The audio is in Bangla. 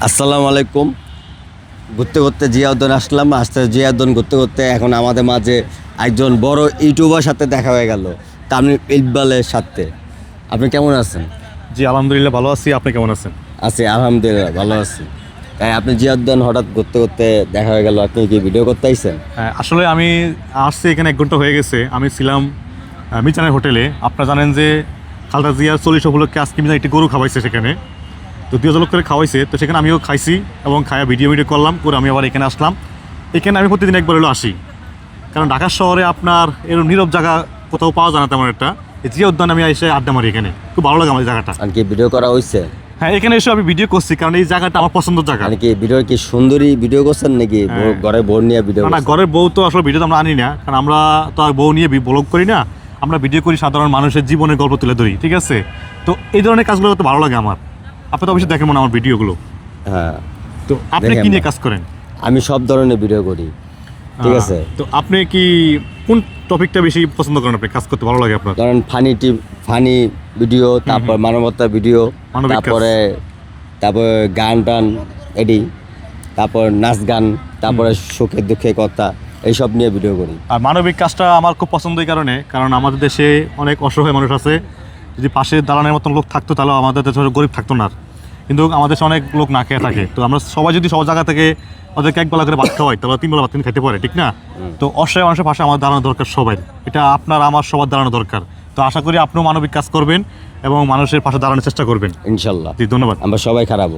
আসসালামু আলাইকুম। ঘুরতে ঘুরতে জিয়াউদ্দিন আসলাম। জিয়াউদ্দিন ঘুরতে ঘুরতে এখন আমাদের মাঝে একজন বড় ইউটিউবার সাথে দেখা হয়ে গেল, তামিম ইকবালের সাথে। আপনি কেমন আছেন? জি আলহামদুলিল্লাহ ভালো আছি। আপনি কেমন আছেন? আছি আলহামদুলিল্লাহ, ভালো আছি। তাই আপনি জিয়াউদ্দিন হঠাৎ ঘুরতে ঘুরতে দেখা হয়ে গেল, আপনি কি ভিডিও করতে আইছেন? আসলে আমি আসছি এখানে 1 ঘন্টা হয়ে গেছে। আমি ছিলাম মিজানের হোটেলে। আপনারা জানেন যে খালেদা জিয়ার 40 উপলক্ষে আজকে মিজান একটি গরু খাওয়াইছে সেখানে। তো 2000 লোক করে খাওয়াইছে, তো সেখানে আমিও খাইছি এবং খায়া ভিডিও করলাম করে আমি আবার এখানে আসলাম। এখানে আমি প্রতিদিন একবার হলো আসি, কারণ ঢাকা শহরে আপনার এরকম নীরব জায়গা কোথাও পাওয়া যায় না তেমন একটা। এই জিয়া উদ্যান আমি এসে আড্ডা মারি, এখানে খুব ভালো লাগে আমার এই জায়গাটা। আর কি ভিডিও করা হয়েছে? হ্যাঁ, এখানে এসে আমি ভিডিও করছি কারণ এই জায়গাটা আমার পছন্দের জায়গা। আর কি ভিডিও কি সুন্দরী ভিডিও করছেন নাকি ঘরে বোন নিয়ে ভিডিও? না, ঘরের বউ তো আসলে ভিডিও তো আমরা আনি না, কারণ আমরা তো আর বউ নিয়ে ব্লগ করি না। আমরা ভিডিও করি সাধারণ মানুষের জীবনের গল্প তুলে ধরি, ঠিক আছে? তো এই ধরনের কাজগুলো করতে ভালো লাগে আমার। আপনি তো অবশ্যই দেখেন মনে আমার ভিডিওগুলো। হ্যাঁ। তো আপনি কি নিয়ে কাজ করেন? আমি সব ধরনের ভিডিও করি, ঠিক আছে। তো আপনি কি কোন টপিকটা বেশি পছন্দ করেন? আপনি কাজ করতে ভালো লাগে আপনার? কারণ ফানি ভিডিও, তারপর মানবতার ভিডিও, তারপরে গান টান এডি, তারপর নাচ গান, তারপরে সুখে দুঃখে কথা, এইসব নিয়ে ভিডিও করি। আর মানবিক কাজটা আমার খুব পছন্দ এই কারণে, কারণ আমাদের দেশে অনেক অসহায় মানুষ আছে। যদি পাশে দালানের মতন লোক থাকতো তাহলে আমাদের দেশে গরিব থাকতো না। কিন্তু আমাদের দেশে অনেক লোক না খেয়ে থাকে। তো আমরা সবাই যদি সব জায়গা থেকে ওদেরকে 1 বেলা করে ভাত খাওয়াই, তাহলে 3 বেলা ভাত খেতে পারে, ঠিক না? তো অসহায় মানুষের পাশে আমার দাঁড়ানো দরকার সবাই। এটা আপনার আমার সবার দাঁড়ানো দরকার। তো আশা করি আপনিও মানবিক কাজ করবেন এবং মানুষের পাশে দাঁড়ানোর চেষ্টা করবেন, ইনশাল্লাহ। জি, ধন্যবাদ। আমরা সবাই খারাপ।